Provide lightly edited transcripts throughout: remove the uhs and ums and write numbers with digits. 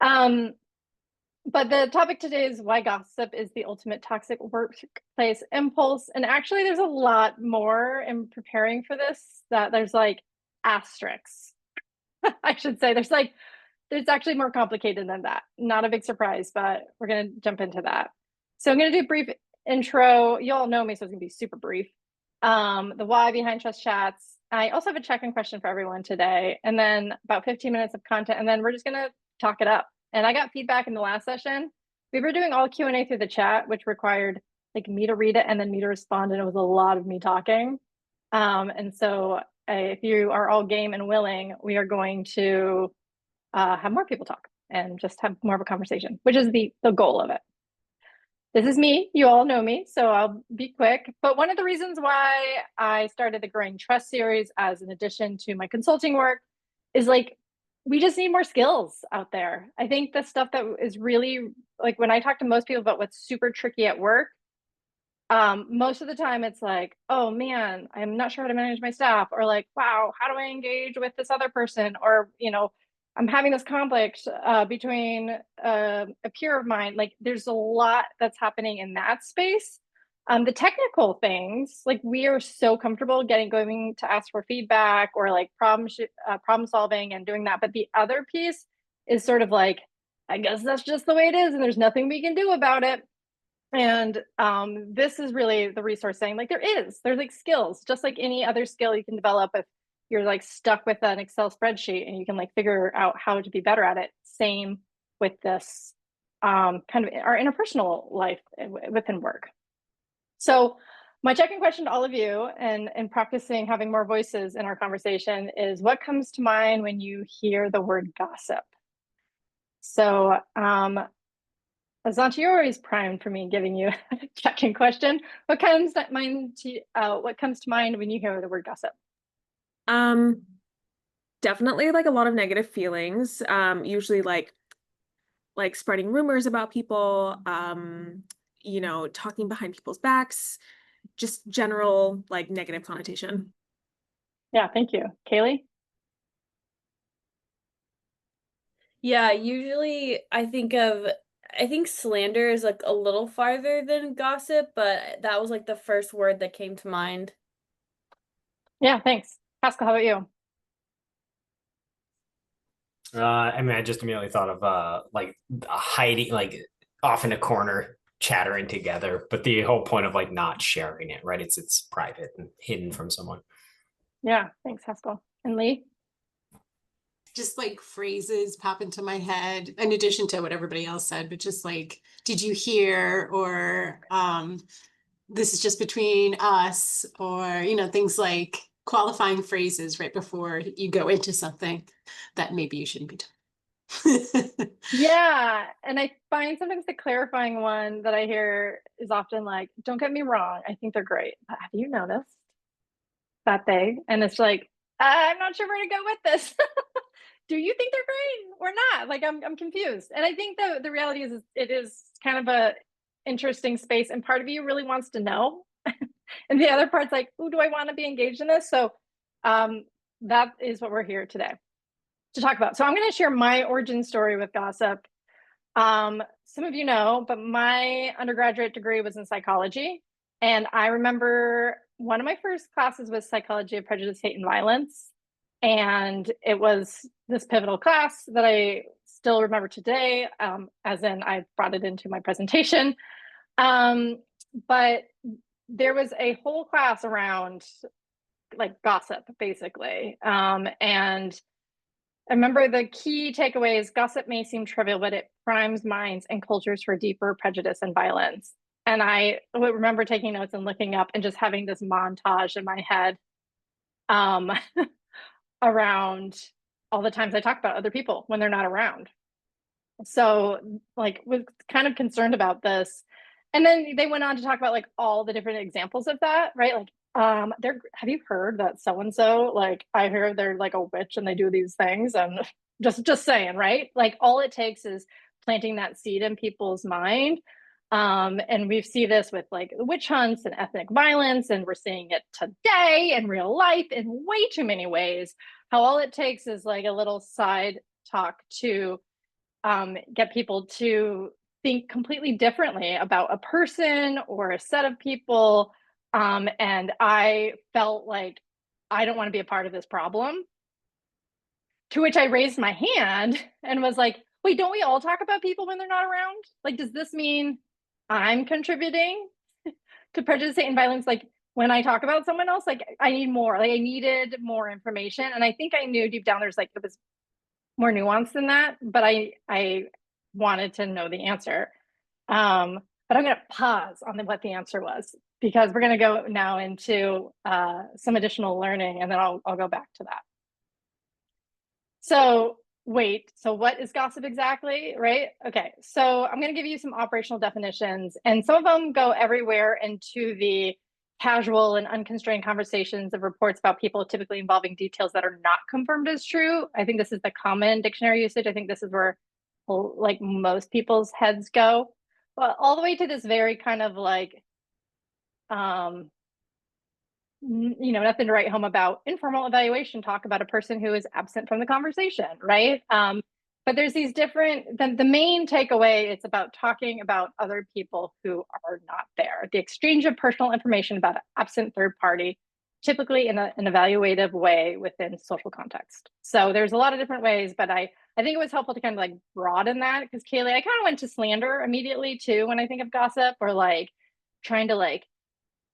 Um, but the topic today is why gossip is the ultimate toxic workplace impulse. And actually, there's a lot more in preparing for this that there's like asterisks. I should say there's actually more complicated than that. Not a big surprise, but we're going to jump into that. So I'm going to do a brief intro. You all know me, so it's going to be super brief. The why behind trust chats. I also have a check-in question for everyone today, and then about 15 minutes of content, and then we're just going to talk it up. And I got feedback in the last session. We were doing all Q&A through the chat, which required like me to read it and then me to respond, and it was a lot of me talking. And so if you are all game and willing, we are going to have more people talk and just have more of a conversation, which is the goal of it. This is me. You all know me, so I'll be quick. But one of the reasons why I started the Growing Trust series as an addition to my consulting work is like, we just need more skills out there. I think the stuff that is really like when I talk to most people about what's super tricky at work, most of the time it's like, oh man, I'm not sure how to manage my staff, or like, wow, how do I engage with this other person? Or, I'm having this conflict between a peer of mine. Like, there's a lot that's happening in that space. The technical things, like we are so comfortable going to ask for feedback or like problem solving and doing that. But the other piece is sort of like, I guess that's just the way it is, and there's nothing we can do about it. And this is really the resource saying like there's like skills, just like any other skill you can develop if you're like stuck with an Excel spreadsheet and you can like figure out how to be better at it. Same with this kind of our interpersonal life within work. So my check-in question to all of you and practicing having more voices in our conversation is, what comes to mind when you hear the word gossip? So Azanti, you're always primed for me giving you a check-in question. What comes to mind when you hear the word gossip? Um, Definitely like a lot of negative feelings. Usually like spreading rumors about people, talking behind people's backs, just general like negative connotation. Yeah, thank you. Kaylee? Yeah, usually I think slander is like a little farther than gossip, but that was like the first word that came to mind. Yeah, thanks. Pascal, how about you? I just immediately thought of like hiding, like off in a corner, chattering together. But the whole point of like not sharing it, right? It's private and hidden from someone. Yeah, thanks, Pascal. And Lee? Just like phrases pop into my head in addition to what everybody else said, but just like, did you hear? Or this is just between us, or things like qualifying phrases right before you go into something that maybe you shouldn't be doing. Yeah, and I find sometimes the clarifying one that I hear is often like, don't get me wrong, I think they're great, but have you noticed that they? And it's like, I'm not sure where to go with this. Do you think they're great or not? Like I'm confused. And I think the reality is it is kind of a interesting space, and part of you really wants to know. And the other part's like, oh, do I want to be engaged in this? So that is what we're here today to talk about. So I'm going to share my origin story with gossip. Some of you know, but my undergraduate degree was in psychology. And I remember one of my first classes was psychology of prejudice, hate, and violence. And it was this pivotal class that I still remember today, as in I brought it into my presentation. But there was a whole class around like gossip, basically. And I remember the key takeaways: gossip may seem trivial, but it primes minds and cultures for deeper prejudice and violence. And I remember taking notes and looking up and just having this montage in my head um, around all the times I talk about other people when they're not around. So, like, was kind of concerned about this. And then they went on to talk about like all the different examples of that, right? Like, they're have you heard that so and so? Like, I heard they're like a witch and they do these things, and just saying, right? Like, all it takes is planting that seed in people's mind. And we see this with like witch hunts and ethnic violence, and we're seeing it today in real life in way too many ways. How all it takes is like a little side talk to get people to think completely differently about a person or a set of people. And I felt like I don't want to be a part of this problem. To which I raised my hand and was like, wait, don't we all talk about people when they're not around? Like, does this mean I'm contributing to prejudice, hate, and violence? Like, when I talk about someone else, like, I need more. Like, I needed more information. And I think I knew deep down there's like, it was more nuanced than that, but I wanted to know the answer. But I'm going to pause on what the answer was, because we're going to go now into some additional learning, and then I'll go back to that. So wait, so what is gossip exactly, right? Okay, so I'm going to give you some operational definitions, and some of them go everywhere into the casual and unconstrained conversations of reports about people, typically involving details that are not confirmed as true. I think this is the common dictionary usage. I think this is where like most people's heads go, but all the way to this very kind of like nothing to write home about, informal evaluation talk about a person who is absent from the conversation, right? But there's these different, the main takeaway, it's about talking about other people who are not there. The exchange of personal information about an absent third party, typically in an evaluative way within social context. So there's a lot of different ways, but I think it was helpful to kind of like broaden that, because Kaylee, I kind of went to slander immediately too when I think of gossip, or like trying to like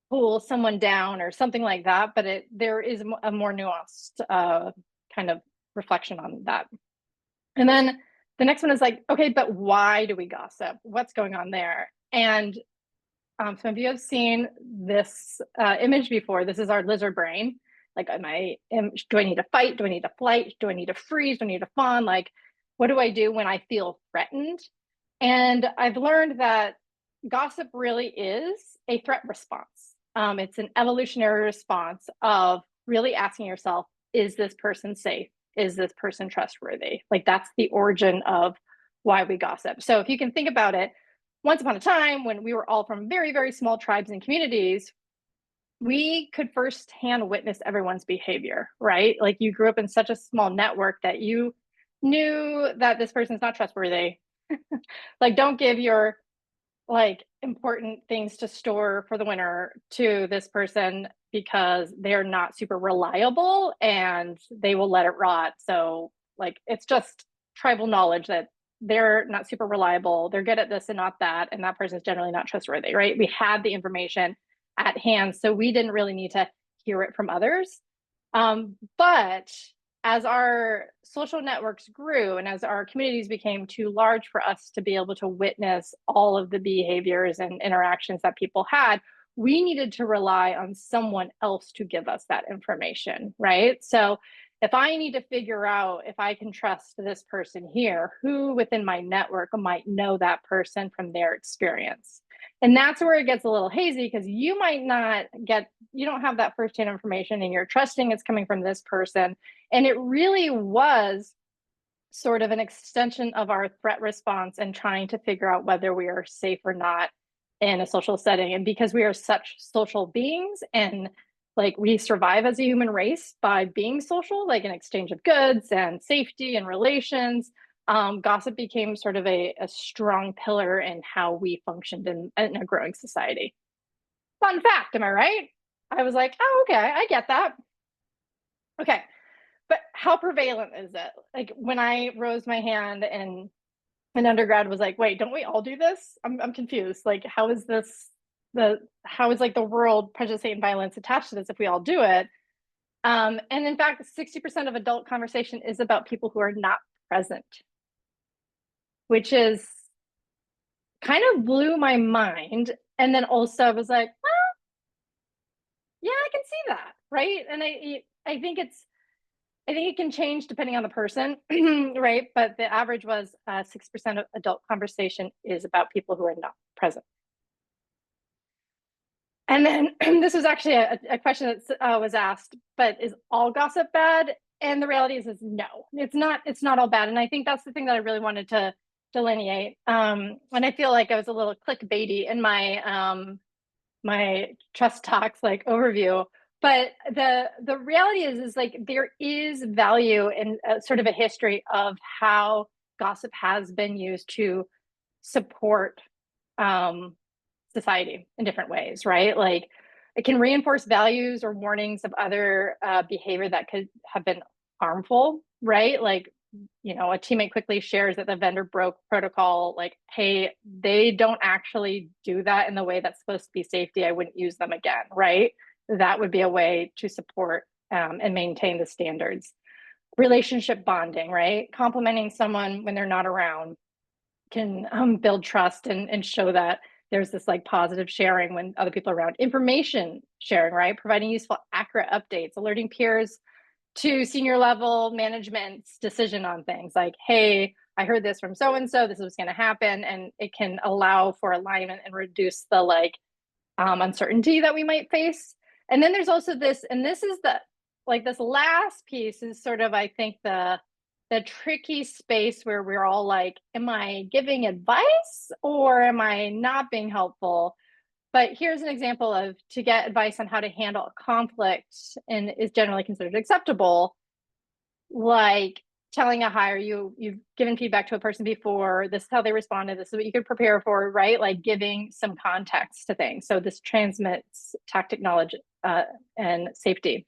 pull someone down or something like that, but there is a more nuanced kind of reflection on that. And then the next one is like, okay, but why do we gossip? What's going on there? And some of you have seen this image before. This is our lizard brain. Like, do I need to fight? Do I need to flight? Do I need to freeze? Do I need to fawn? Like, what do I do when I feel threatened? And I've learned that gossip really is a threat response. It's an evolutionary response of really asking yourself, is this person safe? Is this person trustworthy? Like, that's the origin of why we gossip. So if you can think about it, once upon a time, when we were all from very, very small tribes and communities, we could firsthand witness everyone's behavior, right? Like, you grew up in such a small network that you knew that this person's not trustworthy. Like, don't give your like important things to store for the winter to this person, because they're not super reliable and they will let it rot. So like, it's just tribal knowledge that they're not super reliable, they're good at this and not that, and that person's generally not trustworthy, right? We had the information at hand, so we didn't really need to hear it from others. But as our social networks grew and as our communities became too large for us to be able to witness all of the behaviors and interactions that people had, we needed to rely on someone else to give us that information, right? So if I need to figure out if I can trust this person here, who within my network might know that person from their experience? And that's where it gets a little hazy, because you might not you don't have that firsthand information, and you're trusting it's coming from this person. And it really was sort of an extension of our threat response and trying to figure out whether we are safe or not in a social setting. And because we are such social beings, and like, we survive as a human race by being social, like an exchange of goods and safety and relations, gossip became sort of a strong pillar in how we functioned in a growing society. Fun fact, am I right? I was like, oh, okay, I get that. Okay, but how prevalent is it? Like, when I rose my hand and an undergrad was like, wait, don't we all do this? I'm confused. Like, how is like the world prejudice, hate, and violence attached to this if we all do it? And in fact, 60% of adult conversation is about people who are not present, which is kind of blew my mind. And then also I was like, well, yeah, I can see that, right? And I think it can change depending on the person, right? But the average was 6% of adult conversation is about people who are not present. And then this was actually a question that was asked, but is all gossip bad? And the reality is no, it's not all bad. And I think that's the thing that I really wanted to delineate. And I feel like I was a little clickbaity in my my trust talks like overview. But the reality is like, there is value in sort of a history of how gossip has been used to support society in different ways, right? Like it can reinforce values or warnings of other behavior that could have been harmful, right? Like, you know, a teammate quickly shares that the vendor broke protocol, like, hey, they don't actually do that in the way that's supposed to be safety. I wouldn't use them again, right? That would be a way to support and maintain the standards. Relationship bonding, right? Complimenting someone when they're not around can build trust and show that there's this like positive sharing when other people are around. Information sharing, right? Providing useful, accurate updates, alerting peers to senior level management's decision on things like, hey, I heard this from so and so, this is what's going to happen. And it can allow for alignment and reduce the like uncertainty that we might face. And then there's also this, and this is the like this last piece is sort of, I think, the tricky space where we're all like, am I giving advice or am I not being helpful? But here's an example of to get advice on how to handle a conflict and is generally considered acceptable, like telling a hire, you've given feedback to a person before, this is how they responded, this is what you could prepare for, right? Like giving some context to things. So this transmits tactic knowledge and safety.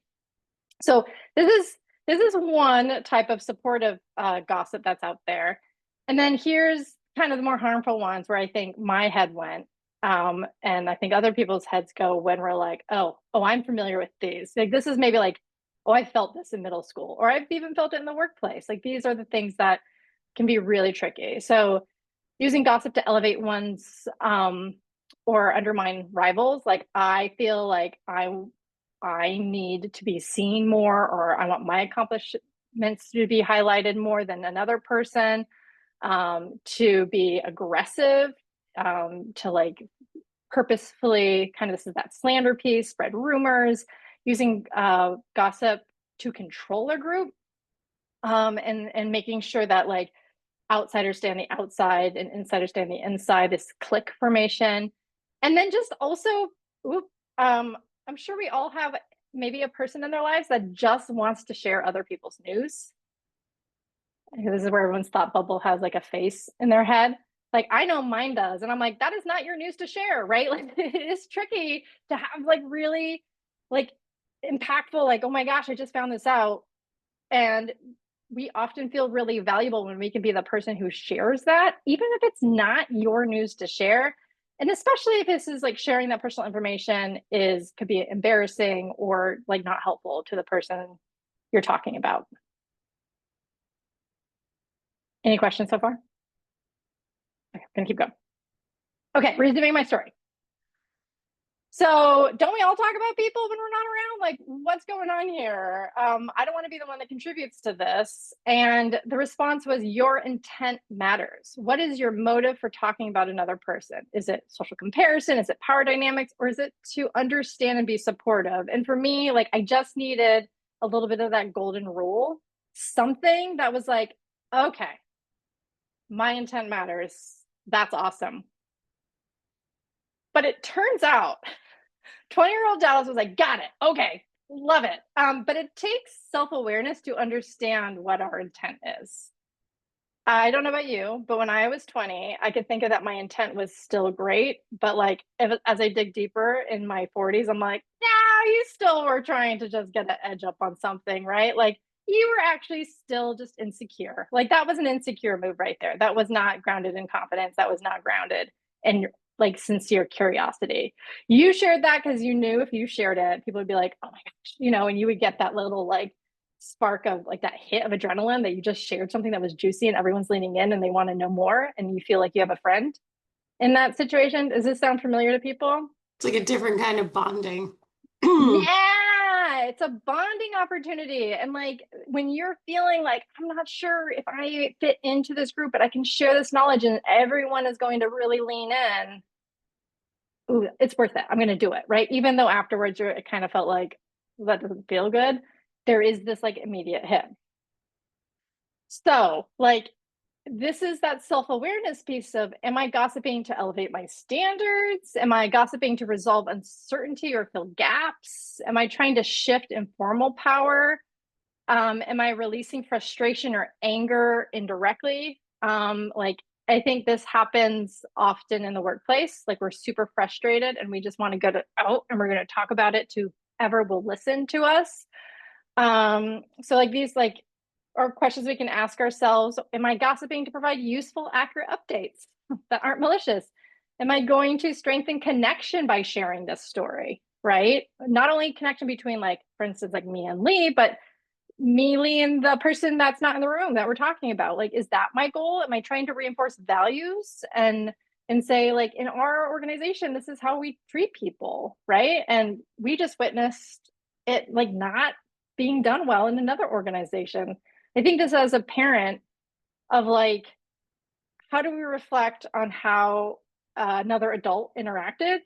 So this is one type of supportive gossip that's out there. And then here's kind of the more harmful ones where I think my head went. And I think other people's heads go when we're like, oh, I'm familiar with these. Like this is maybe like, oh, I felt this in middle school, or I've even felt it in the workplace. Like these are the things that can be really tricky. So using gossip to elevate one's or undermine rivals, like I feel like I need to be seen more, or I want my accomplishments to be highlighted more than another person, to be aggressive, to like purposefully kind of, this is that slander piece, spread rumors, using gossip to control a group, and making sure that like outsiders stay on the outside and insiders stay on the inside, this clique formation. And then just also, I'm sure we all have maybe a person in their lives that just wants to share other people's news. This is where everyone's thought bubble has like a face in their head. Like I know mine does. And I'm like, that is not your news to share, right? Like it is tricky to have like really like impactful, like, oh my gosh, I just found this out. And we often feel really valuable when we can be the person who shares that, even if it's not your news to share. And especially if this is like sharing that personal information could be embarrassing or like not helpful to the person you're talking about. Any questions so far? Okay, I'm gonna keep going. Okay, resuming my story. So don't we all talk about people when we're not around? Like, what's going on here? I don't want to be the one that contributes to this. And the response was, your intent matters. What is your motive for talking about another person? Is it social comparison? Is it power dynamics? Or is it to understand and be supportive? And for me, like, I just needed a little bit of that golden rule, something that was like, okay, my intent matters. That's awesome. But it turns out 20-year-old Dallas was like, got it. Okay, love it. But it takes self-awareness to understand what our intent is. I don't know about you, but when I was 20, I could think of that my intent was still great. But like, as I dig deeper in my 40s, I'm like, nah, you still were trying to just get an edge up on something, right? Like you were actually still just insecure. Like that was an insecure move right there. That was not grounded in confidence. That was not grounded in like sincere curiosity. You shared that because you knew if you shared it, people would be like, oh my gosh, you know, and you would get that little like spark of like that hit of adrenaline that you just shared something that was juicy and everyone's leaning in and they want to know more and you feel like you have a friend in that situation. Does this sound familiar to people? It's like a different kind of bonding. Yeah, it's a bonding opportunity. And like when you're feeling like, I'm not sure if I fit into this group, but I can share this knowledge and everyone is going to really lean in. Ooh, it's worth it. I'm going to do it, right? Even though afterwards it kind of felt like that doesn't feel good. There is this like immediate hit. So like, this is that self-awareness piece of, am I gossiping to elevate my standards? Am I gossiping to resolve uncertainty or fill gaps? Am I trying to shift informal power? Am I releasing frustration or anger indirectly? Like, I think this happens often in the workplace. Like, we're super frustrated and we just want to get it out, and we're going to talk about it to whoever will listen to us. So like these like are questions we can ask ourselves. Am I gossiping to provide useful, accurate updates that aren't malicious? Am I going to strengthen connection by sharing this story? Right? Not only connection between, like, for instance, like me and Lee, but me, Lee, and the person that's not in the room that we're talking about. Like, is that my goal? Am I trying to reinforce values and say, like, in our organization, this is how we treat people, right? And we just witnessed it like not being done well in another organization. I think this as a parent of like, how do we reflect on how another adult interacted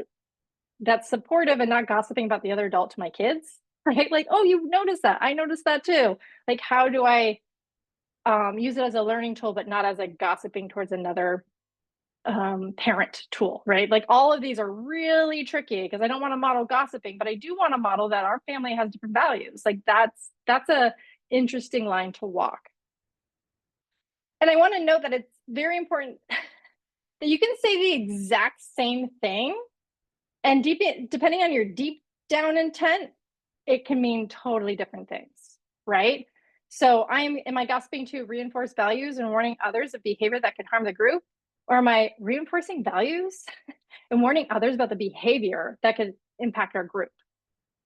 that's supportive and not gossiping about the other adult to my kids, right? Like, oh, you noticed that. I noticed that too. Like, how do I use it as a learning tool, but not as a gossiping towards another parent tool, right? Like, all of these are really tricky because I don't want to model gossiping, but I do want to model that our family has different values. Like, that's a interesting line to walk. And I want to note that it's very important that you can say the exact same thing, and depending on your deep down intent, it can mean totally different things, right? So am I gossiping to reinforce values and warning others of behavior that can harm the group? Or am I reinforcing values and warning others about the behavior that could impact our group,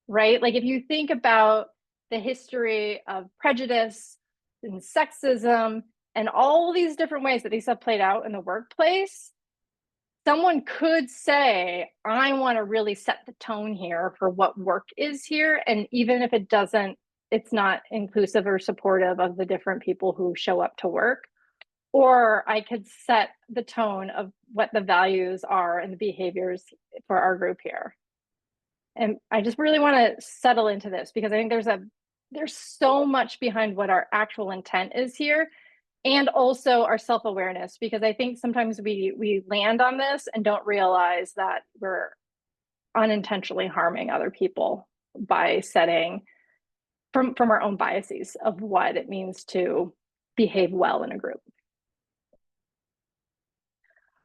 right? Like, if you think about the history of prejudice and sexism and all these different ways that these have played out in the workplace, someone could say, I want to really set the tone here for what work is here. And even if it's not inclusive or supportive of the different people who show up to work. Or I could set the tone of what the values are and the behaviors for our group here. And I just really want to settle into this because I think there's so much behind what our actual intent is here. And also our self-awareness, because I think sometimes we land on this and don't realize that we're unintentionally harming other people by setting from our own biases of what it means to behave well in a group.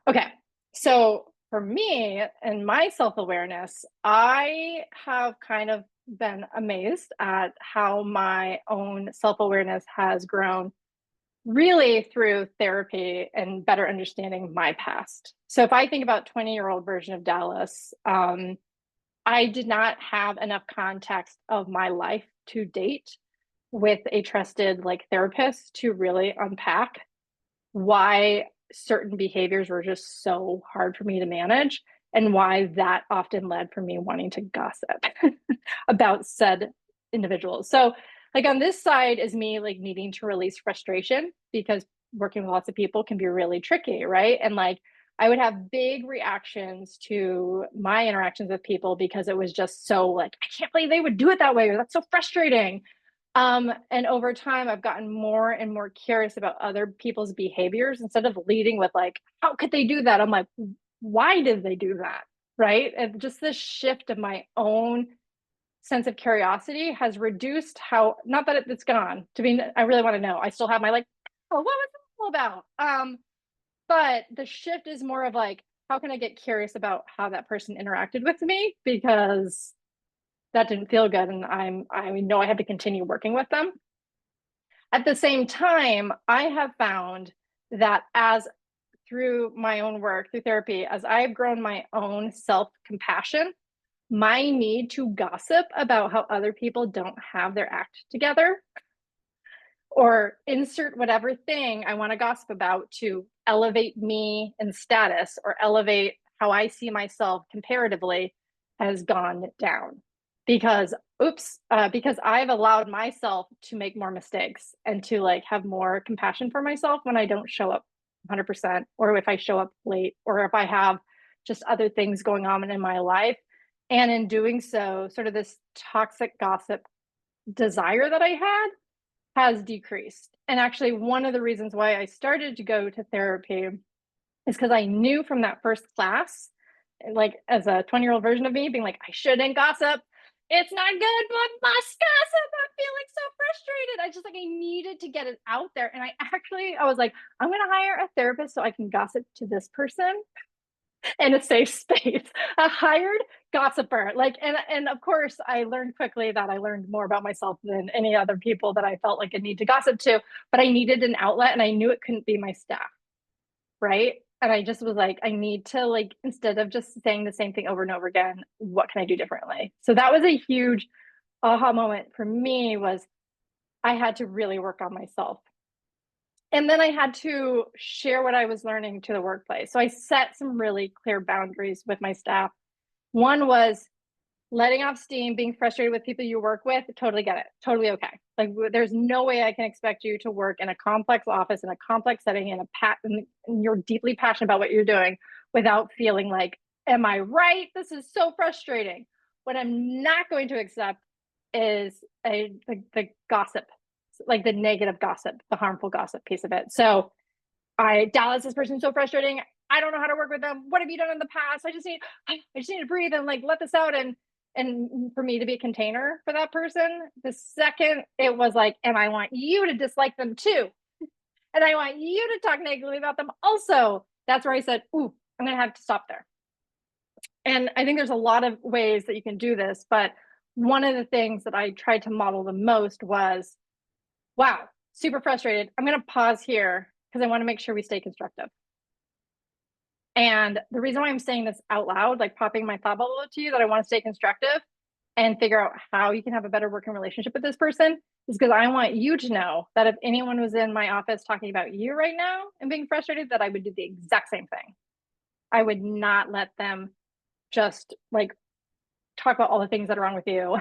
Okay, so for me and my self-awareness, I have kind of been amazed at how my own self-awareness has grown really through therapy and better understanding my past. So if I think about 20-year-old version of Dallas, I did not have enough context of my life to date with a trusted like therapist to really unpack why certain behaviors were just so hard for me to manage and why that often led for me wanting to gossip about said individuals. So like on this side is me like needing to release frustration because working with lots of people can be really tricky, right? And like I would have big reactions to my interactions with people because it was just so like, I can't believe they would do it that way, or that's so frustrating. And over time, I've gotten more and more curious about other people's behaviors instead of leading with like, how could they do that? I'm like, why did they do that? Right? And just this shift of my own sense of curiosity has reduced how, not that it's gone to be, I really want to know. I still have my like, oh, what was it all about? But the shift is more of like, how can I get curious about how that person interacted with me? Because that didn't feel good. And I know I have to continue working with them. At the same time, I have found that as through my own work, through therapy, as I've grown my own self-compassion, my need to gossip about how other people don't have their act together or insert whatever thing I want to gossip about to elevate me in status or elevate how I see myself comparatively has gone down. Because I've allowed myself to make more mistakes and to like have more compassion for myself when I don't show up 100%, or if I show up late, or if I have just other things going on in my life. And in doing so, sort of this toxic gossip desire that I had has decreased. And actually, one of the reasons why I started to go to therapy is because I knew from that first class, like as a 20-year-old version of me being like, I shouldn't gossip. it's not good, but my gossip, I'm feeling so frustrated. I just like, I needed to get it out there. And I was like, I'm going to hire a therapist so I can gossip to this person in a safe space, a hired gossiper. Like, and of course I learned quickly that I learned more about myself than any other people that I felt like I need to gossip to, but I needed an outlet and I knew it couldn't be my staff. Right. And I just was like, I need to, like, instead of just saying the same thing over and over again, what can I do differently? So that was a huge aha moment for me, was I had to really work on myself. And then I had to share what I was learning to the workplace. So I set some really clear boundaries with my staff. One was letting off steam, being frustrated with people you work with. Totally get it. Totally okay. Like, there's no way I can expect you to work in a complex office, in a complex setting, and you're deeply passionate about what you're doing without feeling like, am I right? This is so frustrating. What I'm not going to accept is the gossip, like the negative gossip, the harmful gossip piece of it. So Dallas, this person's so frustrating. I don't know how to work with them. What have you done in the past? I just need to breathe and like let this out, and for me to be a container for that person. The second it was like, and I want you to dislike them too, and I want you to talk negatively about them also, that's where I said, ooh, I'm gonna have to stop there. And I think there's a lot of ways that you can do this, but one of the things that I tried to model the most was, wow, super frustrated. I'm gonna pause here because I want to make sure we stay constructive. And the reason why I'm saying this out loud, like popping my thought bubble to you, that I want to stay constructive and figure out how you can have a better working relationship with this person, is because I want you to know that if anyone was in my office talking about you right now and being frustrated, that I would do the exact same thing. I would not let them just like talk about all the things that are wrong with you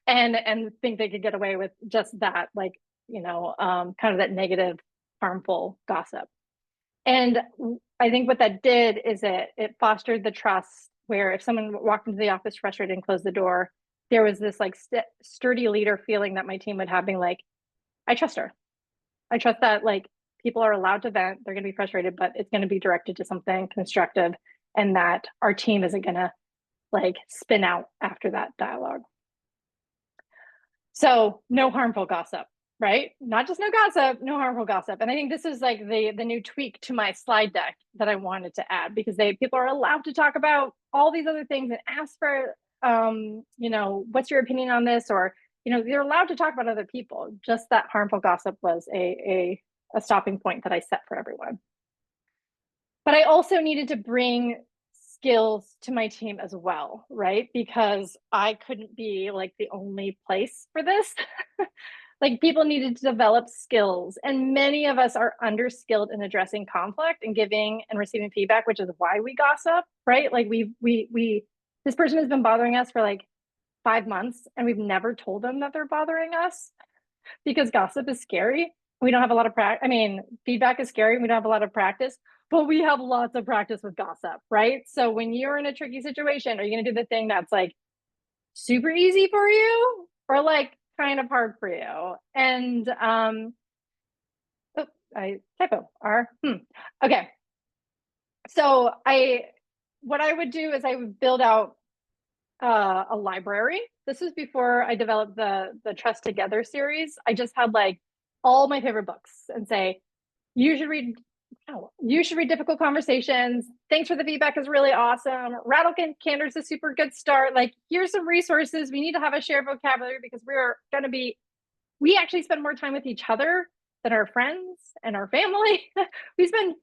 and think they could get away with just that, like, kind of that negative, harmful gossip. And I think what that did is it fostered the trust, where if someone walked into the office frustrated and closed the door, there was this like sturdy leader feeling that my team would have, being like, I trust her. I trust that, like, people are allowed to vent. They're going to be frustrated, but it's going to be directed to something constructive, and that our team isn't going to like spin out after that dialogue. So no harmful gossip. Right? Not just no gossip, no harmful gossip. And I think this is like the new tweak to my slide deck that I wanted to add, because people are allowed to talk about all these other things and ask for, what's your opinion on this? Or, they're allowed to talk about other people. Just that harmful gossip was a stopping point that I set for everyone. But I also needed to bring skills to my team as well, right? Because I couldn't be like the only place for this. Like, people needed to develop skills, and many of us are underskilled in addressing conflict and giving and receiving feedback, which is why we gossip, right? Like, this person has been bothering us for like 5 months, and we've never told them that they're bothering us, because gossip is scary. We don't have a lot of practice. I mean, feedback is scary. We don't have a lot of practice, but we have lots of practice with gossip, right? So when you're in a tricky situation, are you going to do the thing that's like super easy for you, or like kind of hard for you? And I typo R. Okay. So what I would do is I would build out a library. This was before I developed the Trust Together series. I just had like all my favorite books and say, you should read Difficult Conversations. Thanks for the feedback is really awesome. Rattle Candor is a super good start. Like, here's some resources. We need to have a shared vocabulary, because we actually spend more time with each other than our friends and our family. We spend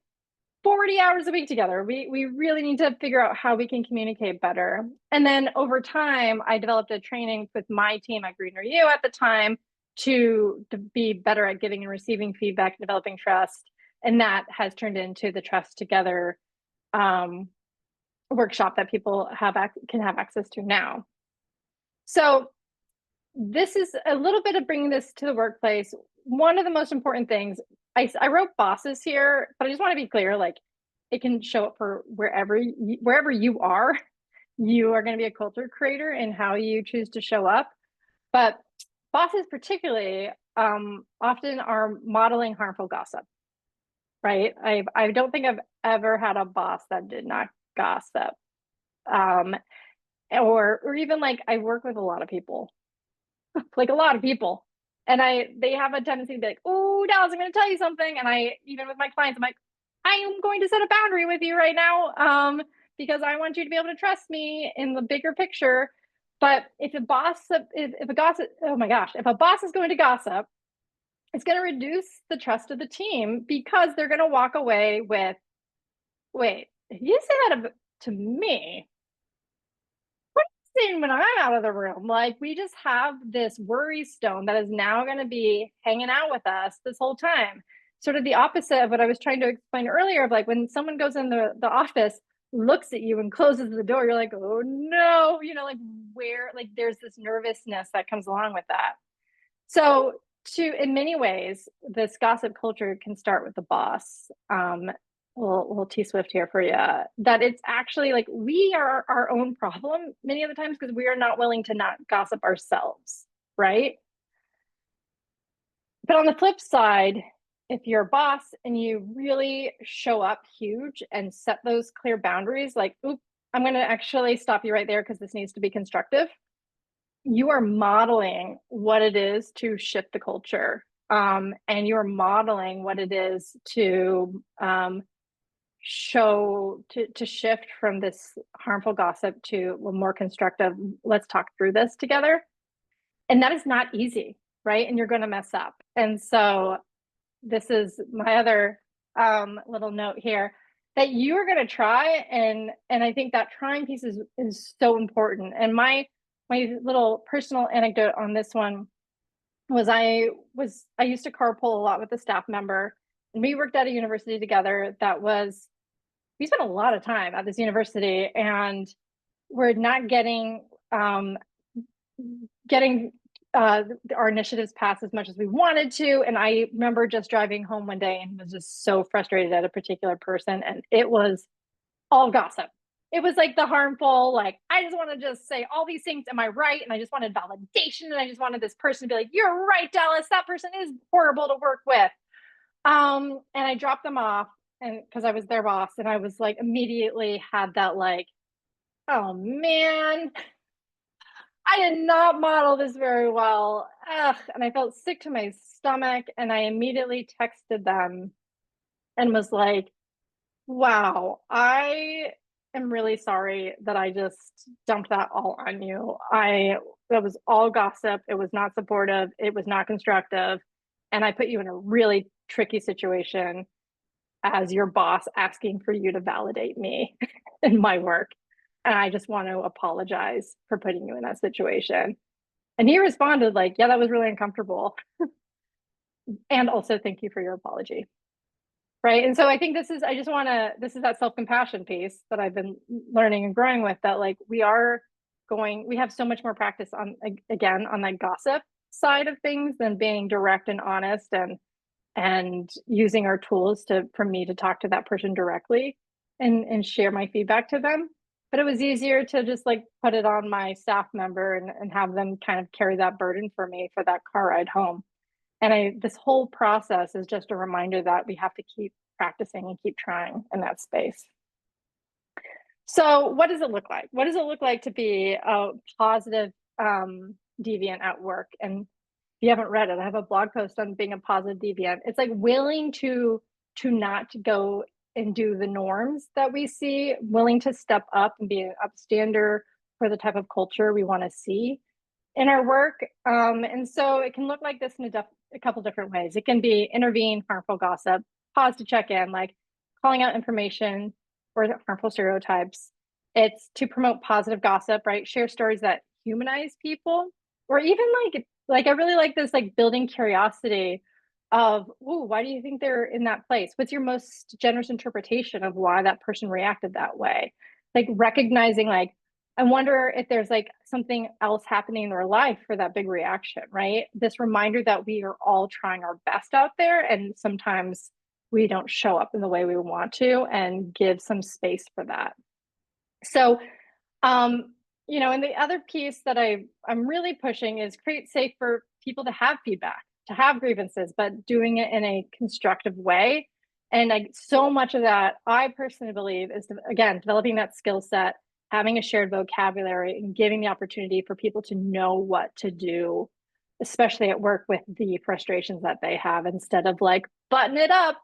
40 hours a week together. We really need to figure out how we can communicate better. And then over time, I developed a training with my team at Greener U at the time to be better at giving and receiving feedback, developing trust. And that has turned into the Trust Together workshop that people can have access to now. So this is a little bit of bringing this to the workplace. One of the most important things, I wrote bosses here, but I just want to be clear, like, it can show up for wherever you are. You are going to be a culture creator in how you choose to show up. But bosses particularly often are modeling harmful gossip, right? I don't think I've ever had a boss that did not gossip. or even like I work with a lot of people, like a lot of people. And they have a tendency to be like, oh, Dallas, I'm going to tell you something. And even with my clients, I'm like, I am going to set a boundary with you right now, because I want you to be able to trust me in the bigger picture. But if a boss is going to gossip, it's going to reduce the trust of the team because they're going to walk away with, wait, if you say that to me, when I'm out of the room, like we just have this worry stone that is now going to be hanging out with us this whole time. Sort of the opposite of what I was trying to explain earlier of like when someone goes in the office, looks at you and closes the door, you're like, oh no, like where, like there's this nervousness that comes along with that. So in many ways, this gossip culture can start with the boss. Little T Swift here for you, that it's actually like we are our own problem many of the times because we are not willing to not gossip ourselves, right? But on the flip side, if you're a boss and you really show up huge and set those clear boundaries, like, oop, I'm going to actually stop you right there because this needs to be constructive. You are modeling what it is to shift the culture. And you're modeling what it is to to shift from this harmful gossip to a more constructive, let's talk through this together. And that is not easy, right? And you're going to mess up. And so this is my other little note here, that you are going to try, and I think that trying piece is so important. And my little personal anecdote on this one was I used to carpool a lot with a staff member, and we worked at a university together we spent a lot of time at this university, and we're not getting our initiatives passed as much as we wanted to. And I remember just driving home one day and was just so frustrated at a particular person, and it was all gossip. It was like the harmful, like, I just want to just say all these things, am I right? And I just wanted validation, and I just wanted this person to be like, you're right, Dallas, that person is horrible to work with. And I dropped them off, and because I was their boss, and I was like, immediately had that like, oh man, I did not model this very well. Ugh, and I felt sick to my stomach, and I immediately texted them and was like, wow, I am really sorry that I just dumped that all on you. That was all gossip. It was not supportive. It was not constructive. And I put you in a really tricky situation as your boss asking for you to validate me in my work. And I just want to apologize for putting you in that situation. And he responded like, yeah, that was really uncomfortable. And also thank you for your apology. Right. And so I think this is that self-compassion piece that I've been learning and growing with, that like we have so much more practice on that gossip side of things than being direct and honest and using our tools for me to talk to that person directly and share my feedback to them. But it was easier to just like put it on my staff member and have them kind of carry that burden for me for that car ride home. And this whole process is just a reminder that we have to keep practicing and keep trying in that space. So what does it look like? What does it look like to be a positive deviant at work? And if you haven't read it, I have a blog post on being a positive deviant. It's like willing to not go and do the norms that we see, willing to step up and be an upstander for the type of culture we want to see in our work. And so it can look like this in a couple different ways. It can be intervene harmful gossip, pause to check in, like calling out information or harmful stereotypes. It's to promote positive gossip, right? Share stories that humanize people, or even like I really like this, like building curiosity of, ooh, why do you think they're in that place? What's your most generous interpretation of why that person reacted that way? Like recognizing, like, I wonder if there's like something else happening in their life for that big reaction, right? This reminder that we are all trying our best out there, and sometimes we don't show up in the way we want to, and give some space for that. So, and the other piece that I'm really pushing is create safe for people to have feedback, to have grievances, but doing it in a constructive way. And so much of that, I personally believe, is again developing that skill set having a shared vocabulary and giving the opportunity for people to know what to do, especially at work with the frustrations that they have, instead of like, button it up,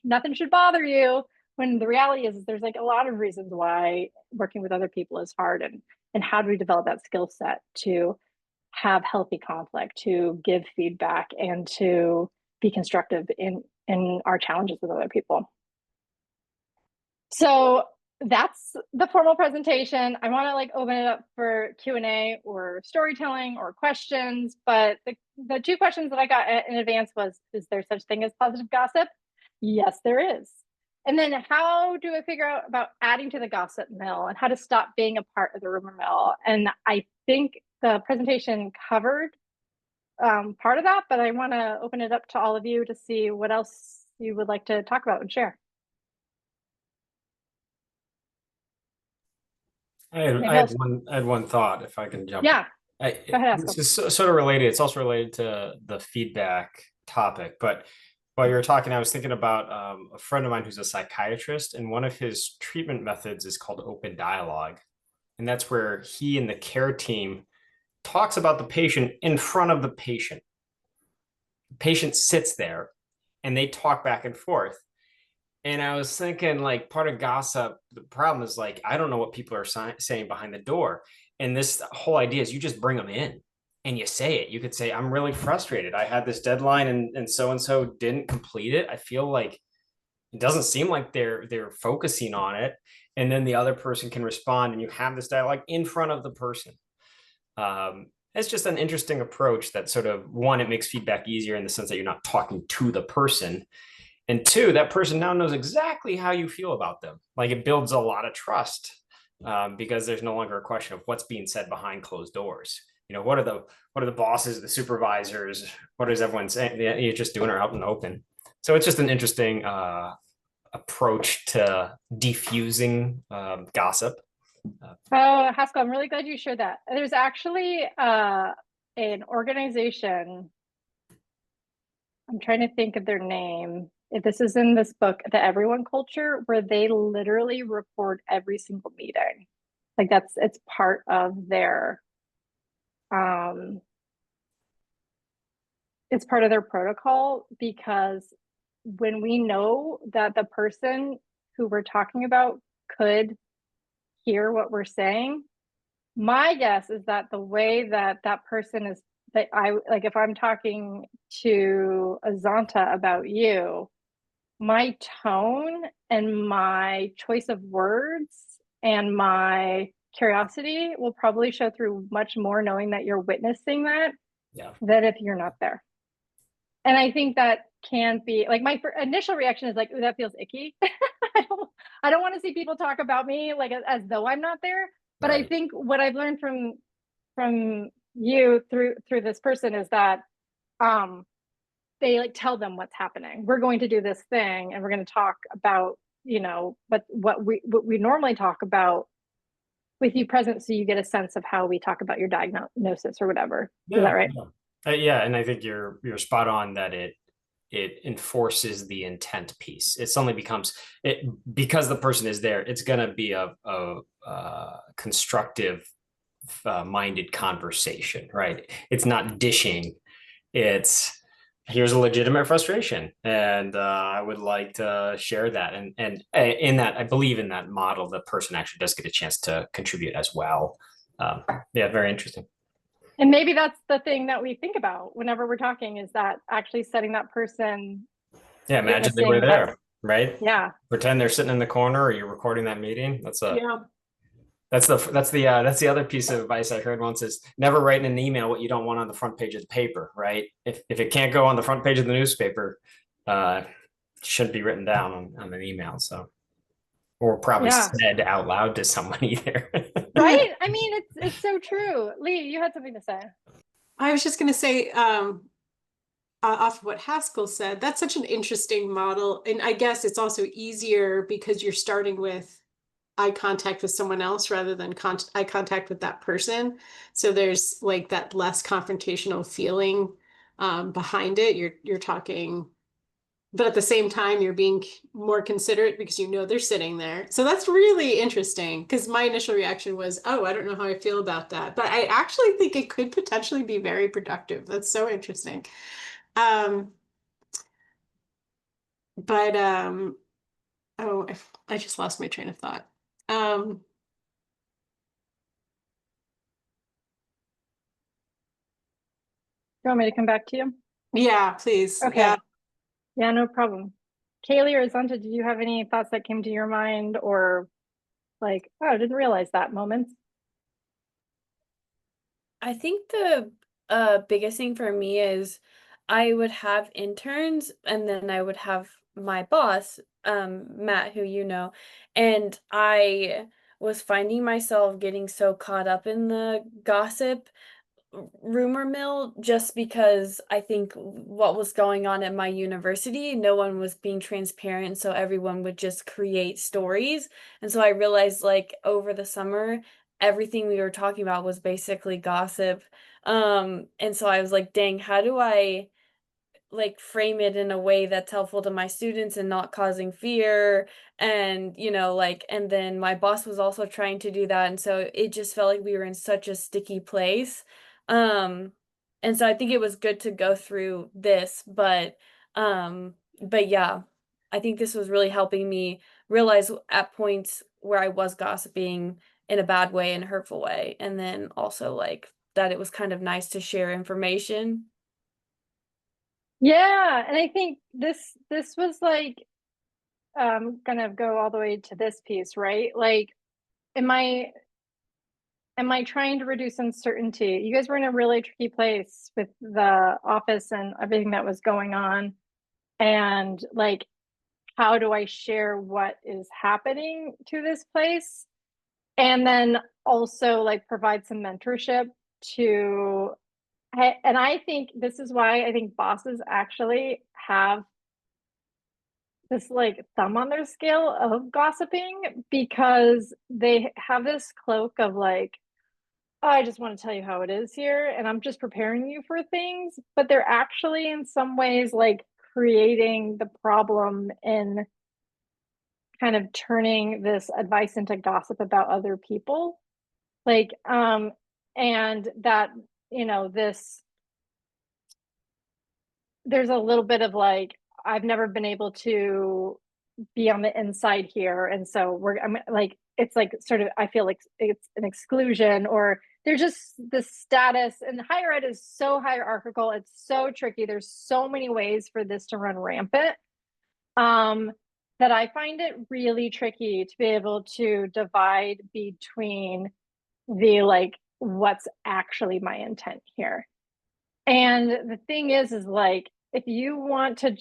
nothing should bother you. When the reality is there's like a lot of reasons why working with other people is hard, and how do we develop that skill set to have healthy conflict, to give feedback, and to be constructive in our challenges with other people. So that's the formal presentation. I want to like open it up for Q&A or storytelling or questions, but the two questions that I got in advance was, is there such thing as positive gossip? Yes, there is. And then how do I figure out about adding to the gossip mill and how to stop being a part of the rumor mill? And I think the presentation covered part of that, but I want to open it up to all of you to see what else you would like to talk about and share. I had one thought, if I can jump. Yeah. Go ahead, this is sort of related. It's also related to the feedback topic. But while you were talking, I was thinking about a friend of mine who's a psychiatrist, and one of his treatment methods is called open dialogue. And that's where he and the care team talks about the patient in front of the patient. The patient sits there and they talk back and forth. And I was thinking, like, part of gossip, the problem is, like, I don't know what people are saying behind the door. And this whole idea is you just bring them in and you say it. You could say, I'm really frustrated. I had this deadline and so didn't complete it. I feel like it doesn't seem like they're focusing on it. And then the other person can respond, and you have this dialogue in front of the person. It's just an interesting approach that sort of, one, it makes feedback easier in the sense that you're not talking to the person. And two, that person now knows exactly how you feel about them. Like, it builds a lot of trust because there's no longer a question of what's being said behind closed doors. What are the bosses, the supervisors? What is everyone saying? You're just doing it out in the open. So it's just an interesting approach to diffusing gossip. Oh, Haskell, I'm really glad you shared that. There's actually an organization. I'm trying to think of their name. This is in this book, The Everyone Culture, where they literally record every single meeting. Like it's part of their, it's part of their protocol, because when we know that the person who we're talking about could hear what we're saying, my guess is that the way that person is, that like, if I'm talking to Azanta about you, my tone and my choice of words and my curiosity will probably show through much more, knowing that you're witnessing that, than if you're not there. And I think that can be like, my initial reaction is like, ooh, that feels icky. I don't want to see people talk about me like as though I'm not there. But right. I think what I've learned from you through this person is that they like tell them what's happening. We're going to do this thing, and we're going to talk about, but what we normally talk about with you present, so you get a sense of how we talk about your diagnosis or whatever. Is that right? Yeah, and I think you're spot on that it enforces the intent piece. It suddenly becomes because the person is there. It's going to be a constructive minded conversation, right? It's not dishing. It's, here's a legitimate frustration, and I would like to share that. And in that, I believe in that model, the person actually does get a chance to contribute as well. Yeah, very interesting. And maybe that's the thing that we think about whenever we're talking, is that actually setting that person. Yeah, imagine they were there, right? Yeah. Pretend they're sitting in the corner, or you're recording that meeting. That's the other piece of advice I heard once, is never write in an email what you don't want on the front page of the paper, right? If it can't go on the front page of the newspaper, it shouldn't be written down on an email. So, or probably said out loud to someone either. Right? I mean, it's so true. Lee, you had something to say. I was just going to say, off of what Haskell said, that's such an interesting model. And I guess it's also easier because you're starting with eye contact with someone else rather than eye contact with that person. So there's like that less confrontational feeling behind it. You're talking but at the same time, you're being more considerate because you know they're sitting there. So that's really interesting because my initial reaction was, oh, I don't know how I feel about that. But I actually think it could potentially be very productive. That's so interesting. Um, but oh, I just lost my train of thought. Um, You want me to come back to you? yeah, please. Okay. Yeah. Yeah, no problem. Kaylee or Zanta, did you have any thoughts that came to your mind or like, oh, I didn't realize that moments? I think the biggest thing for me is I would have interns and then I would have my boss, Matt, who you know, and I was finding myself getting so caught up in the gossip rumor mill just because I think what was going on at my university, no one was being transparent, so everyone would just create stories. And so I realized like over the summer, everything we were talking about was basically gossip. And so I was like, dang, how do I like frame it in a way that's helpful to my students and not causing fear? And like, and then my boss was also trying to do that, and so it just felt like we were in such a sticky place. um and so I think it was good to go through this, but yeah, I think this was really helping me realize at points where I was gossiping in a bad way and hurtful way, and then also like that it was kind of nice to share information. Yeah, and I think this was like gonna go all the way to this piece, right? Like, am I trying to reduce uncertainty? You guys were in a really tricky place with the office and everything that was going on. And like, how do I share what is happening to this place? And then also like provide some mentorship to, and I think this is why I think bosses actually have this like thumb on their scale of gossiping because they have this cloak of like, oh, I just want to tell you how it is here and I'm just preparing you for things, but they're actually in some ways like creating the problem in kind of turning this advice into gossip about other people. Like and that, this, there's a little bit of like, I've never been able to be on the inside here, and so I'm like, it's like sort of, I feel like it's an exclusion, or there's just the status, and higher ed is so hierarchical, it's so tricky, there's so many ways for this to run rampant, that I find it really tricky to be able to divide between the like, what's actually my intent here. And the thing is like, if you want to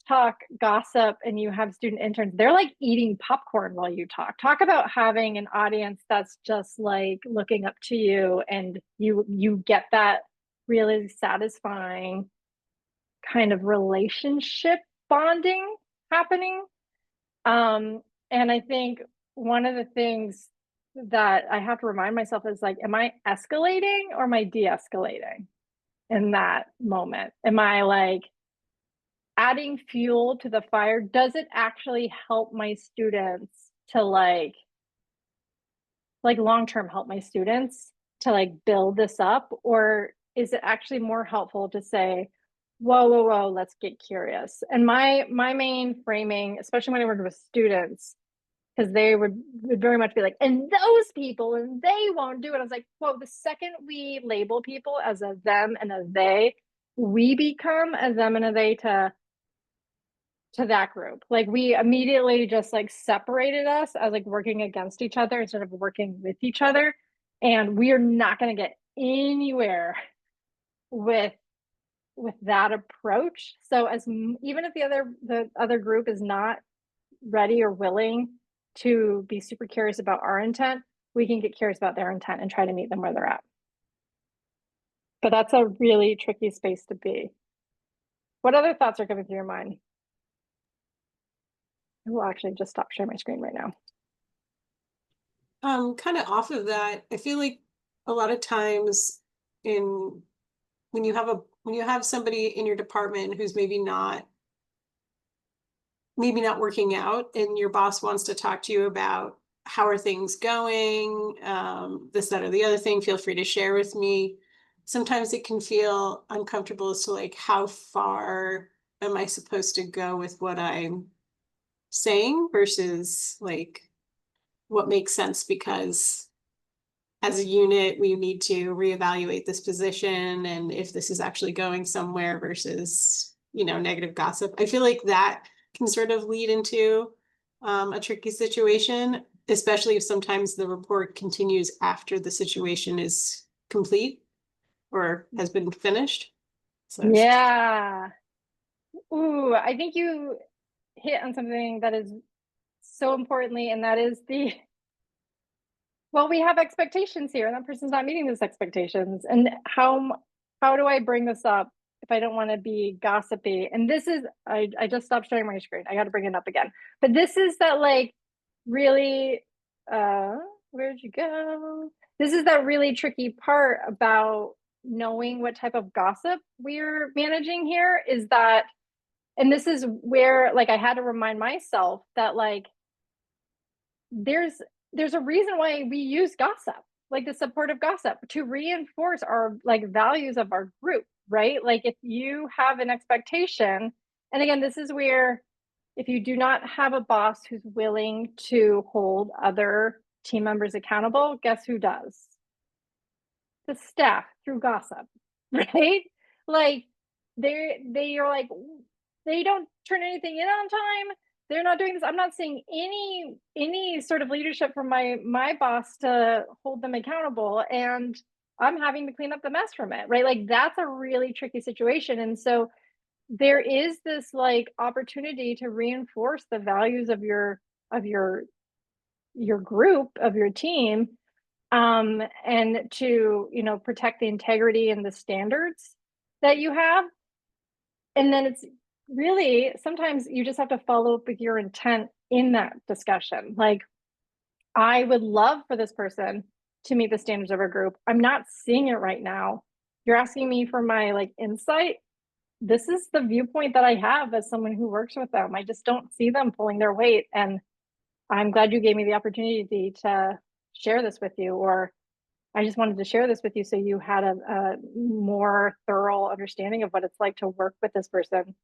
talk gossip and you have student interns, they're like eating popcorn while you talk about having an audience that's just like looking up to you, and you get that really satisfying kind of relationship bonding happening. And I think one of the things that I have to remind myself is like, am I escalating or am I de-escalating in that moment? Am I like adding fuel to the fire? Does it actually help my students to like long-term help my students to like build this up? Or is it actually more helpful to say, whoa, let's get curious? And my main framing, especially when I work with students, because they would very much be like, and those people, and they won't do it. I was like, whoa, the second we label people as a them and a they, we become a them and a they to that group. Like we immediately just like separated us as like working against each other instead of working with each other. And we are not going to get anywhere with that approach. So as even if the other group is not ready or willing to be super curious about our intent, we can get curious about their intent and try to meet them where they're at. But that's a really tricky space to be. What other thoughts are coming through your mind? I will actually just stop sharing my screen right now. Kind of off of that, I feel like a lot of times when you have somebody in your department who's maybe not maybe not working out and your boss wants to talk to you about how are things going, this, that, or the other thing, feel free to share with me. Sometimes it can feel uncomfortable as to like, how far am I supposed to go with what I'm saying versus like what makes sense, because as a unit, we need to reevaluate this position and if this is actually going somewhere versus, negative gossip. I feel like that can sort of lead into a tricky situation, especially if sometimes the report continues after the situation is complete or has been finished. So Yeah. Ooh, I think you hit on something that is so importantly, and that is well, we have expectations here, and that person's not meeting those expectations. And how do I bring this up if I don't want to be gossipy? And this is, I just stopped sharing my screen. I got to bring it up again. But this is that like really, where'd you go? This is that really tricky part about knowing what type of gossip we're managing here, is that, and this is where like I had to remind myself that like there's a reason why we use gossip, like the supportive gossip, to reinforce our like values of our group, right? Like if you have an expectation, and again, this is where if you do not have a boss who's willing to hold other team members accountable, guess who does? The staff, through gossip, right? Like they are like, they don't turn anything in on time, they're not doing this. I'm not seeing any sort of leadership from my boss to hold them accountable, and I'm having to clean up the mess from it, right? Like that's a really tricky situation. And so there is this like opportunity to reinforce the values of your group, of your team, and to protect the integrity and the standards that you have. And then it's really, sometimes you just have to follow up with your intent in that discussion. Like, I would love for this person to meet the standards of our group. I'm not seeing it right now. You're asking me for my like insight. This is the viewpoint that I have as someone who works with them. I just don't see them pulling their weight. And I'm glad you gave me the opportunity to share this with you, or I just wanted to share this with you so you had a more thorough understanding of what it's like to work with this person.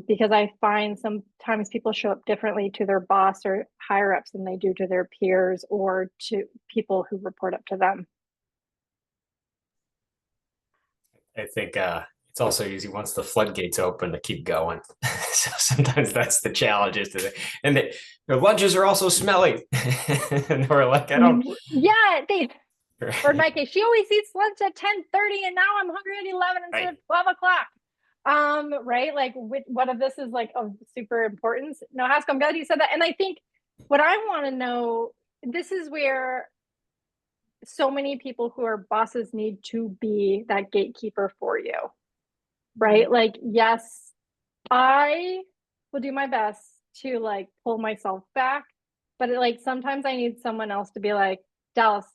Because I find sometimes people show up differently to their boss or higher ups than they do to their peers or to people who report up to them. I think it's also easy once the floodgates open to keep going. So sometimes that's the challenge, is to, and their lunches are also smelly. And we're like, I don't. Yeah, or in my case, she always eats lunch at 10:30, and now I'm hungry at 11 instead of 12 o'clock. Right? Like, what of this is like of super importance? No, Haskell, I'm glad you said that. And I think what I want to know, this is where so many people who are bosses need to be that gatekeeper for you, right? Like, yes, I will do my best to like pull myself back, but like sometimes I need someone else to be like, Dallas,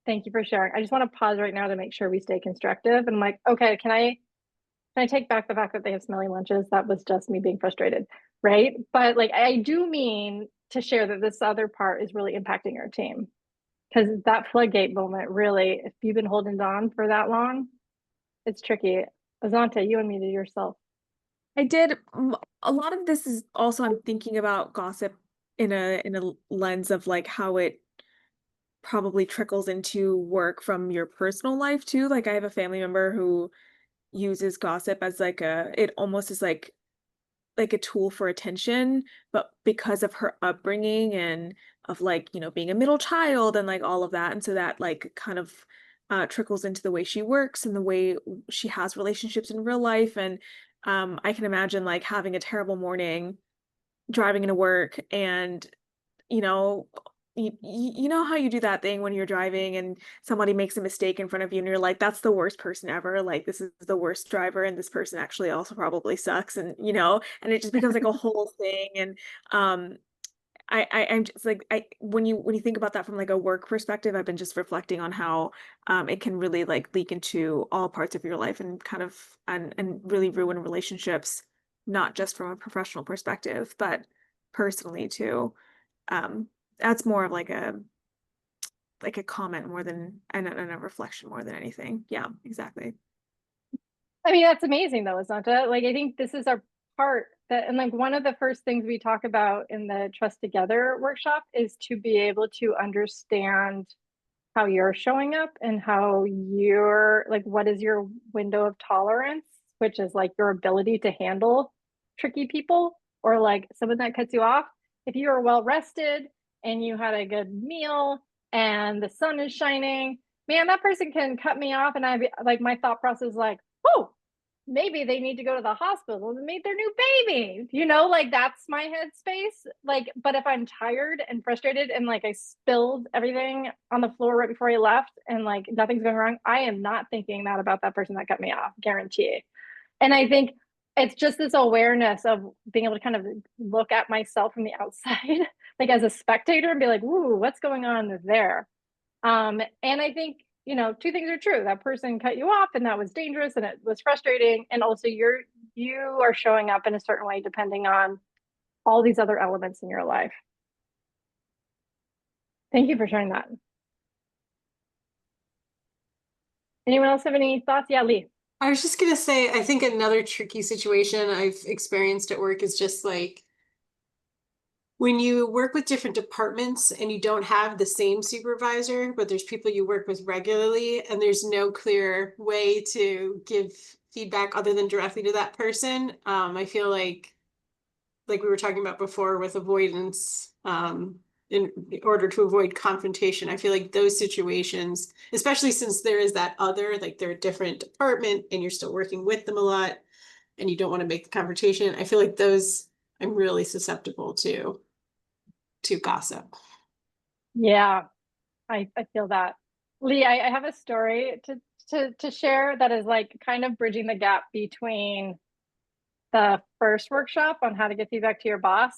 thank you for sharing. I just want to pause right now to make sure we stay constructive. And I'm like, okay, can I take back the fact that they have smelly lunches? That was just me being frustrated, right? But like, I do mean to share that this other part is really impacting our team, because that floodgate moment, really, if you've been holding on for that long, it's tricky. Azante, you unmuted yourself. I did. A lot of this is also, I'm thinking about gossip in a lens of like how it probably trickles into work from your personal life too. Like I have a family member who uses gossip as like it almost is like a tool for attention, but because of her upbringing and of like, being a middle child and like all of that. And so that like kind of trickles into the way she works and the way she has relationships in real life. And I can imagine like having a terrible morning driving into work, and you know you know how you do that thing when you're driving and somebody makes a mistake in front of you and you're like, that's the worst person ever, like this is the worst driver and this person actually also probably sucks, and and it just becomes like a whole thing. And I'm just like, when you think about that from like a work perspective, I've been just reflecting on how it can really like leak into all parts of your life and kind of and really ruin relationships not just from a professional perspective, but personally too. That's more of like a comment more than and a reflection more than anything. Yeah, exactly. I mean, that's amazing though, isn't it? Like, I think this is our part that, and like one of the first things we talk about in the Trust Together workshop is to be able to understand how you're showing up and how you're like, what is your window of tolerance, which is like your ability to handle tricky people or like someone that cuts you off. If you are well rested and you had a good meal and the sun is shining, man, that person can cut me off. And I like, my thought process is like, oh, maybe they need to go to the hospital and meet their new baby, you know, like that's my headspace. Like, but if I'm tired and frustrated and like I spilled everything on the floor right before I left and like nothing's going wrong, I am not thinking that about that person that cut me off, guarantee. And I think it's just this awareness of being able to kind of look at myself from the outside, like as a spectator and be like, ooh, what's going on there? And I think, you know, two things are true. That person cut you off and that was dangerous and it was frustrating. And also you are showing up in a certain way depending on all these other elements in your life. Thank you for sharing that. Anyone else have any thoughts? Yeah, Lee. I was just gonna say, I think another tricky situation I've experienced at work is just like when you work with different departments and you don't have the same supervisor, but there's people you work with regularly and there's no clear way to give feedback other than directly to that person. I feel like we were talking about before with avoidance, in order to avoid confrontation, I feel like those situations, especially since there is that other, like they're a different department and you're still working with them a lot and you don't want to make the confrontation, I feel like those I'm really susceptible to gossip. Yeah, I feel that. Lee, I have a story to share that is like kind of bridging the gap between the first workshop on how to get feedback to your boss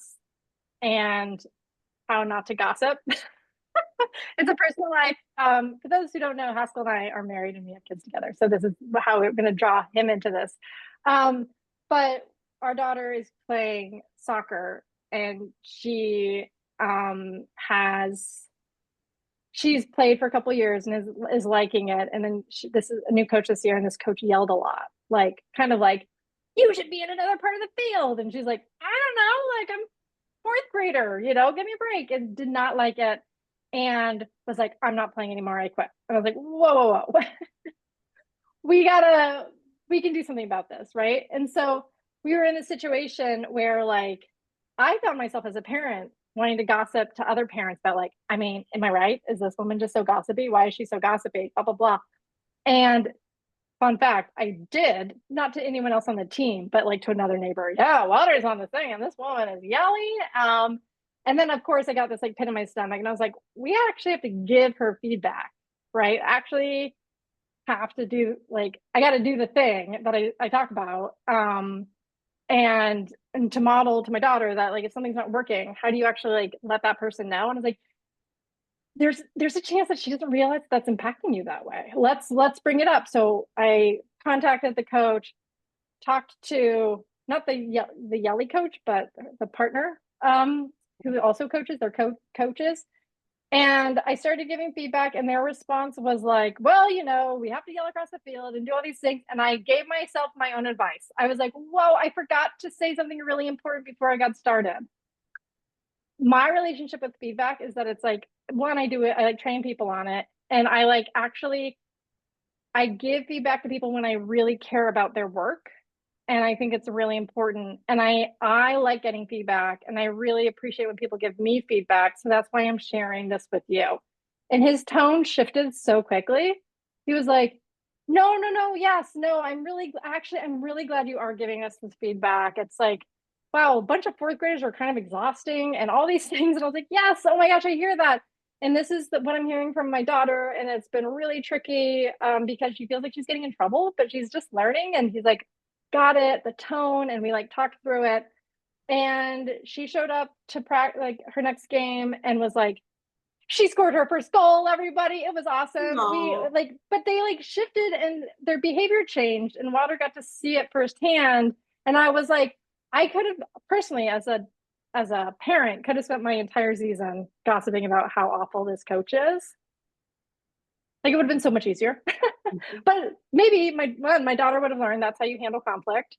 and how not to gossip. It's a personal life. For those who don't know, Haskell and I are married and we have kids together. So this is how we're going to draw him into this. But our daughter is playing soccer and she's played for a couple years and is liking it. And then this is a new coach this year, and this coach yelled a lot, like kind of like, you should be in another part of the field. And she's like, I don't know, like I'm fourth grader, you know, give me a break. And did not like it and was like, I'm not playing anymore. I quit. And I was like, whoa. we can do something about this, right? And so we were in a situation where like I found myself as a parent wanting to gossip to other parents about like, I mean, am I right? Is this woman just so gossipy? Why is she so gossipy? Blah, blah, blah. And fun fact, I did, not to anyone else on the team, but like to another neighbor. Yeah, water's on the thing and this woman is yelling. And then of course I got this like pit in my stomach and I was like, we actually have to give her feedback, right? Actually have to do like, I got to do the thing that I talk about. And to model to my daughter that like if something's not working, how do you actually like let that person know? And I was like, there's a chance that she doesn't realize that's impacting you that way. Let's bring it up. So I contacted the coach, talked to not the yelly coach, but the partner who also coaches, their coaches. And I started giving feedback and their response was like, well, you know, we have to yell across the field and do all these things. And I gave myself my own advice. I was like, whoa, I forgot to say something really important before I got started. My relationship with feedback is that it's like, one, I do it, I like train people on it. And I like actually, I give feedback to people when I really care about their work. And I think it's really important. And I like getting feedback and I really appreciate when people give me feedback. So that's why I'm sharing this with you. And his tone shifted so quickly. He was like, no, yes, no, I'm really glad you are giving us this feedback. It's like, wow, a bunch of fourth graders are kind of exhausting and all these things. And I was like, yes, oh my gosh, I hear that. And this is what I'm hearing from my daughter. And it's been really tricky because she feels like she's getting in trouble, but she's just learning. And he's like, got it, the tone, and we like talked through it. And she showed up to practice like her next game and was like, she scored her first goal, everybody. It was awesome. Aww. But they like shifted and their behavior changed and Water got to see it firsthand. And I was like, I could have personally, as a parent, could have spent my entire season gossiping about how awful this coach is. Like, it would have been so much easier. But maybe my daughter would have learned that's how you handle conflict.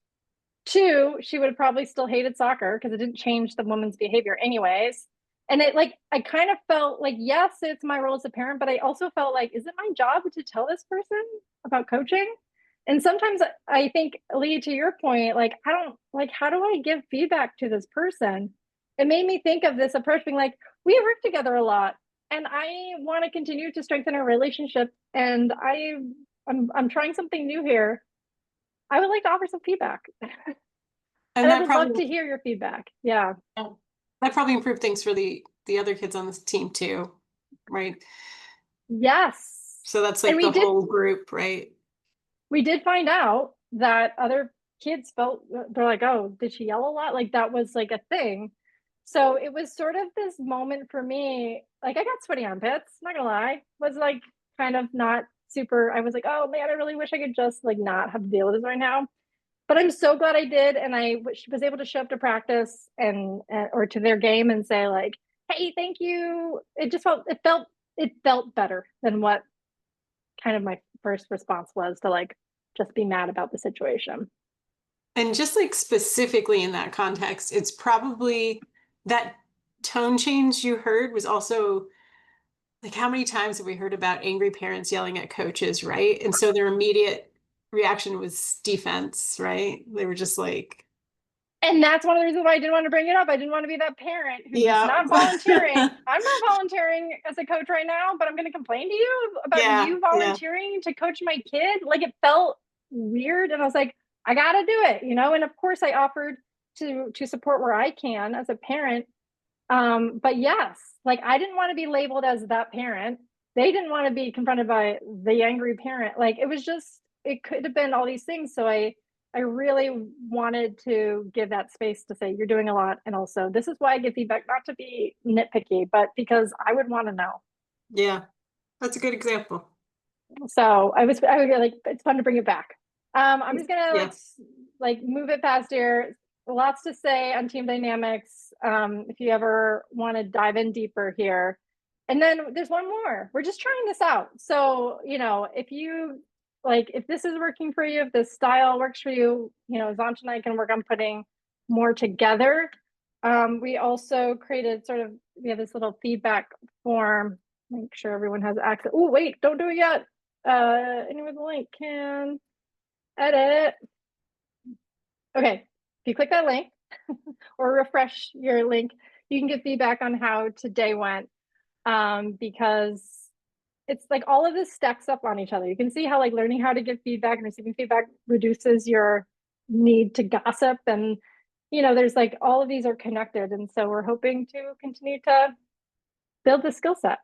2, she would have probably still hated soccer because it didn't change the woman's behavior anyways. And it, like, I kind of felt like, yes, it's my role as a parent, but I also felt like, is it my job to tell this person about coaching? And sometimes I think, Lee, to your point, like, I don't, like, how do I give feedback to this person? It made me think of this approach being like, we work together a lot and I want to continue to strengthen our relationship, and I'm trying something new here. I would like to offer some feedback. And I that would love to probably, hear your feedback. Yeah. that probably improved things for the other kids on this team too, right? Yes. So that's And like the whole group, right? we did find out that other kids felt, they're like, oh, did she yell a lot? Like, that was like a thing. So it was sort of this moment for me, like, I got sweaty armpits, not gonna lie, was like kind of not super, I was like, oh man, I really wish I could just like not have to deal with this right now. But I'm so glad I did, and I was able to show up to practice and or to their game and say like, hey, thank you. It felt better than what kind of my first response was, to like just be mad about the situation. And just like specifically in that context, it's probably that tone change you heard was also like, how many times have we heard about angry parents yelling at coaches, right? And so their immediate reaction was defense, right? They were just like, And that's one of the reasons why I didn't want to bring it up. I didn't want to be that parent who's yeah, not volunteering. I'm not volunteering as a coach right now, but I'm going to complain to you about Yeah, you yeah. volunteering to coach my kid. Like, it felt weird, and I was like, I got to do it, you know. And of course, I offered to support where I can as a parent. But yes, like, I didn't want to be labeled as that parent. They didn't want to be confronted by the angry parent. Like, it was just, it could have been all these things. So I really wanted to give that space to say, you're doing a lot. And also, this is why I give feedback, not to be nitpicky, but because I would want to know. Yeah, that's a good example. So I would be like, it's fun to bring it back. I'm just gonna Yeah. like move it past here. Lots to say on team dynamics. If you ever want to dive in deeper here. And then there's one more. We're just trying this out. So, you know, if you like, if this is working for you, if this style works for you, you know, Zanch and I can work on putting more together. We also created sort of, we have this little feedback form. Make sure everyone has access. Oh, wait, don't do it yet. Anyone with the link can edit. Okay, if you click that link or refresh your link, you can get feedback on how today went, because it's like all of this stacks up on each other. You can see how like learning how to give feedback and receiving feedback reduces your need to gossip, and you know, there's like all of these are connected, and so we're hoping to continue to build the skill set,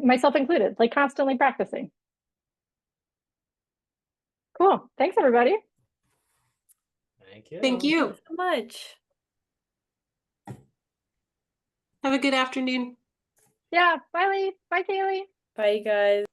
myself included, like constantly practicing. Cool. Thanks, everybody. Thank you. Thank you. So much. Have a good afternoon. Yeah. Bye, Lee. Bye, Kaylee. Bye, you guys.